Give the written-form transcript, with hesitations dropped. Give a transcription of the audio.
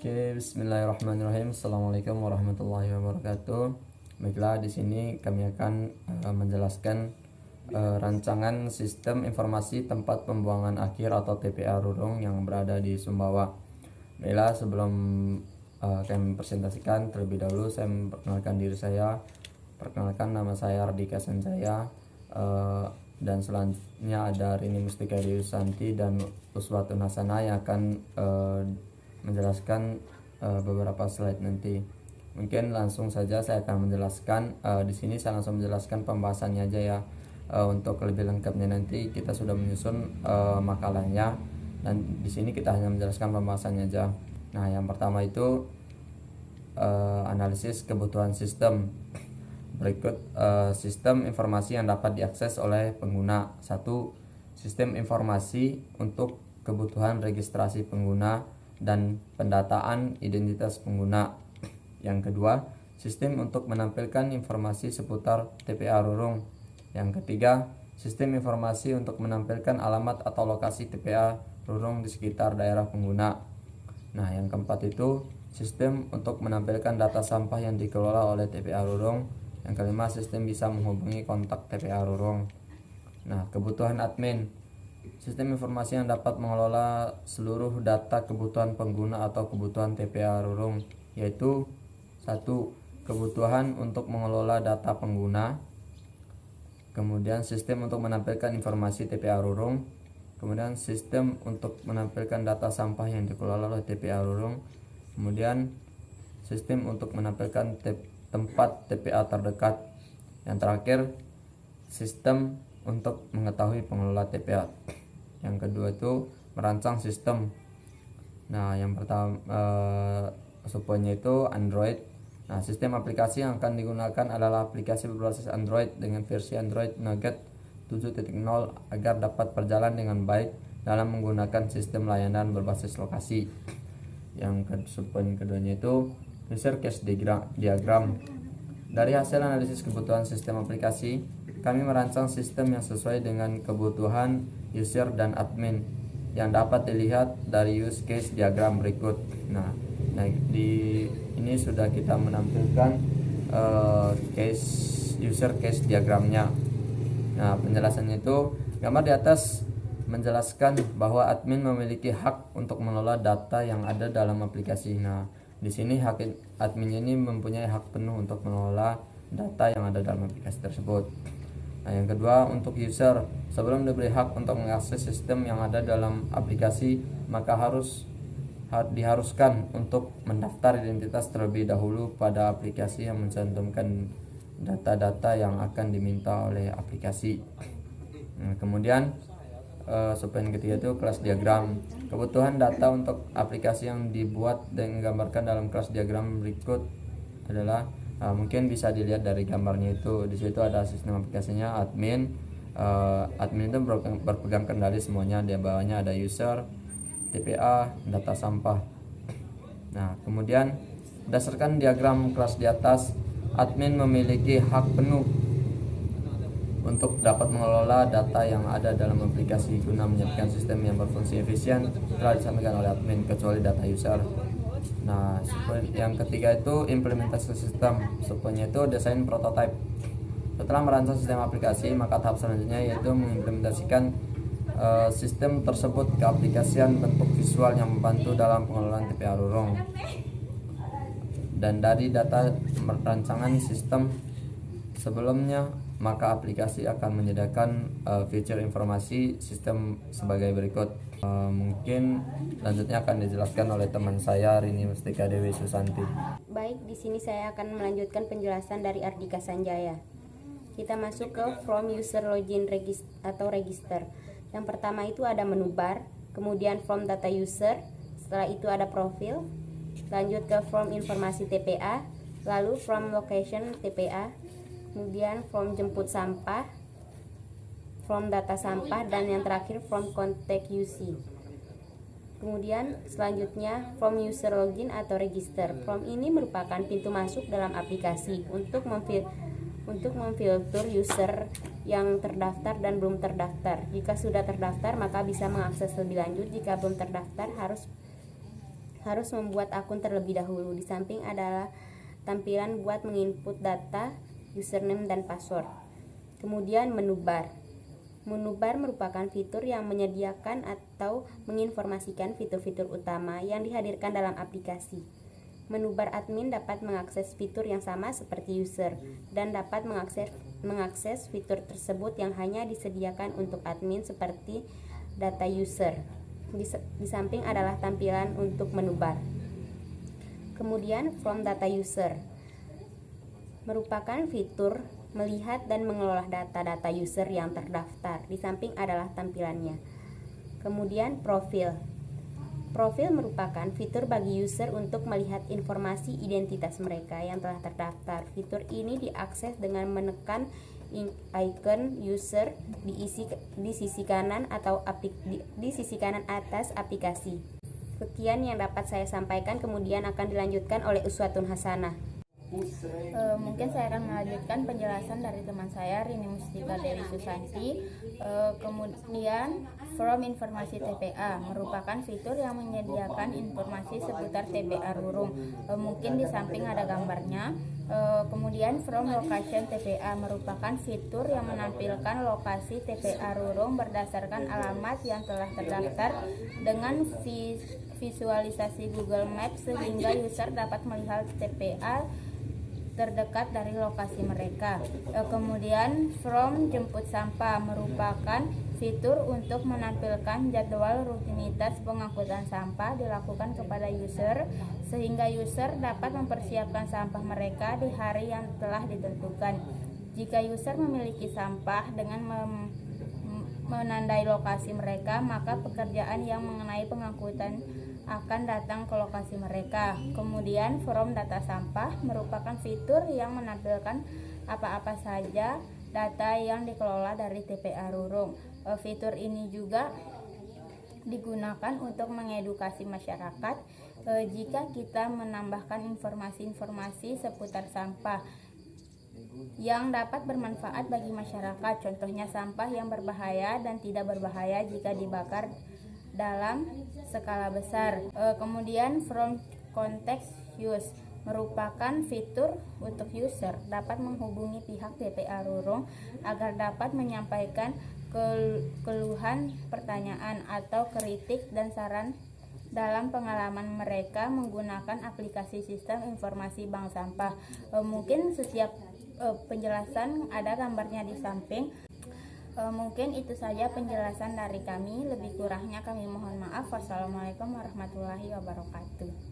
Oke, bismillahirrahmanirrahim. Assalamualaikum warahmatullahi wabarakatuh. Baiklah, di sini kami akan menjelaskan rancangan sistem informasi tempat pembuangan akhir atau TPA Rurung yang berada di Sumbawa. Baiklah, sebelum kami presentasikan, terlebih dahulu saya memperkenalkan diri saya. Perkenalkan, nama saya Ardika Sanjaya, dan selanjutnya ada Rini Mustika Dewi Santi dan Uswatun Hasanah yang akan menjelaskan beberapa slide nanti. Mungkin langsung saja saya akan menjelaskan. Di sini saya langsung menjelaskan pembahasannya aja ya. Untuk lebih lengkapnya nanti kita sudah menyusun makalahnya, dan di sini kita hanya menjelaskan pembahasannya aja. Nah, yang pertama itu analisis kebutuhan sistem. Berikut sistem informasi yang dapat diakses oleh pengguna. 1. Sistem informasi untuk kebutuhan registrasi pengguna dan pendataan identitas pengguna. Yang kedua, sistem untuk menampilkan informasi seputar TPA Rurung. Yang ketiga, sistem informasi untuk menampilkan alamat atau lokasi TPA Rurung di sekitar daerah pengguna. Nah, yang keempat itu sistem untuk menampilkan data sampah yang dikelola oleh TPA Rurung. Yang kelima, sistem bisa menghubungi kontak TPA Rurung. Nah, kebutuhan admin. Sistem informasi yang dapat mengelola seluruh data kebutuhan pengguna atau kebutuhan TPA Rurung, yaitu 1. Kebutuhan untuk mengelola data pengguna, kemudian sistem untuk menampilkan informasi TPA Rurung, kemudian sistem untuk menampilkan data sampah yang dikelola oleh TPA Rurung, kemudian sistem untuk menampilkan tempat TPA terdekat, yang terakhir sistem untuk mengetahui pengelola TPA. Yang kedua itu merancang sistem. Nah, yang pertama subpointnya itu Android. Nah, sistem aplikasi yang akan digunakan adalah aplikasi berbasis Android dengan versi Android Nougat 7.0 agar dapat berjalan dengan baik dalam menggunakan sistem layanan berbasis lokasi. Yang subpoint keduanya itu user case diagram. Dari hasil analisis kebutuhan sistem aplikasi, kami merancang sistem yang sesuai dengan kebutuhan user dan admin yang dapat dilihat dari use case diagram berikut. Nah, di ini sudah kita menampilkan user case diagramnya. Nah, penjelasannya itu gambar di atas menjelaskan bahwa admin memiliki hak untuk mengelola data yang ada dalam aplikasi. Nah, di sini hak admin ini mempunyai hak penuh untuk mengelola data yang ada dalam aplikasi tersebut. Nah, yang kedua, untuk user, sebelum diberi hak untuk mengakses sistem yang ada dalam aplikasi, maka diharuskan untuk mendaftar identitas terlebih dahulu pada aplikasi yang mencantumkan data-data yang akan diminta oleh aplikasi. Nah, kemudian subpoint ketiga itu kelas diagram. Kebutuhan data untuk aplikasi yang dibuat dan digambarkan dalam kelas diagram berikut adalah mungkin bisa dilihat dari gambarnya itu. Di situ ada sistem aplikasinya, admin. Admin itu berpegang kendali semuanya. Di bawahnya ada user, TPA, data sampah. Nah, kemudian berdasarkan diagram kelas di atas, admin memiliki hak penuh untuk dapat mengelola data yang ada dalam aplikasi guna menjadikan sistem yang berfungsi efisien telah disampaikan oleh admin kecuali data user. Nah, yang ketiga itu implementasi sistem. Subpointnya itu desain prototype. Setelah merancang sistem aplikasi, maka tahap selanjutnya yaitu mengimplementasikan sistem tersebut ke aplikasian bentuk visual yang membantu dalam pengelolaan TPA Rurung. Dan dari data rancangan sistem sebelumnya, maka aplikasi akan menyediakan fitur informasi sistem sebagai berikut. Mungkin selanjutnya akan dijelaskan oleh teman saya Rini Mustika Dewi Susanti. Baik, di sini saya akan melanjutkan penjelasan dari Ardika Sanjaya. Kita masuk ke from user login atau register. Yang pertama itu ada menu bar, kemudian from data user, setelah itu ada profil, lanjut ke from informasi TPA, lalu from location TPA, kemudian from jemput sampah, from data sampah, dan yang terakhir from contact UC. Kemudian selanjutnya from user login atau register. From ini merupakan pintu masuk dalam aplikasi untuk memfilter user yang terdaftar dan belum terdaftar. Jika sudah terdaftar maka bisa mengakses lebih lanjut, jika belum terdaftar harus membuat akun terlebih dahulu. Di samping adalah tampilan buat menginput data, username dan password. Kemudian menu bar. Menu bar merupakan fitur yang menyediakan atau menginformasikan fitur-fitur utama yang dihadirkan dalam aplikasi. Menu bar admin dapat mengakses fitur yang sama seperti user dan dapat mengakses fitur tersebut yang hanya disediakan untuk admin seperti data user. Di samping adalah tampilan untuk menu bar. Kemudian from data user merupakan fitur melihat dan mengelola data-data user yang terdaftar. Di samping adalah tampilannya. Kemudian profil. Profil merupakan fitur bagi user untuk melihat informasi identitas mereka yang telah terdaftar. Fitur ini diakses dengan menekan icon user di sisi kanan atau di sisi kanan atas aplikasi. Sekian yang dapat saya sampaikan, kemudian akan dilanjutkan oleh Uswatun Hasanah. Mungkin saya akan melanjutkan penjelasan dari teman saya Rini Mustika Dewi Susanti. Kemudian from informasi TPA merupakan fitur yang menyediakan informasi seputar TPA Rurung. Mungkin di samping ada gambarnya. Kemudian from location TPA merupakan fitur yang menampilkan lokasi TPA Rurung berdasarkan alamat yang telah terdaftar dengan visualisasi Google Maps sehingga user dapat melihat TPA terdekat dari lokasi mereka. Kemudian from jemput sampah merupakan fitur untuk menampilkan jadwal rutinitas pengangkutan sampah dilakukan kepada user sehingga user dapat mempersiapkan sampah mereka di hari yang telah ditentukan. Jika user memiliki sampah dengan menandai lokasi mereka, maka pekerjaan yang mengenai pengangkutan akan datang ke lokasi mereka. Kemudian from data sampah merupakan fitur yang menampilkan apa-apa saja data yang dikelola dari TPA Rurung. Fitur ini juga digunakan untuk mengedukasi masyarakat jika kita menambahkan informasi-informasi seputar sampah yang dapat bermanfaat bagi masyarakat. Contohnya sampah yang berbahaya dan tidak berbahaya jika dibakar dalam skala besar. Kemudian from context use merupakan fitur untuk user dapat menghubungi pihak TPA Rurung agar dapat menyampaikan keluhan, pertanyaan atau kritik dan saran dalam pengalaman mereka menggunakan aplikasi sistem informasi bank sampah. Mungkin setiap penjelasan ada gambarnya di samping. Mungkin itu saja penjelasan dari kami. Lebih kurangnya kami mohon maaf. Wassalamualaikum warahmatullahi wabarakatuh.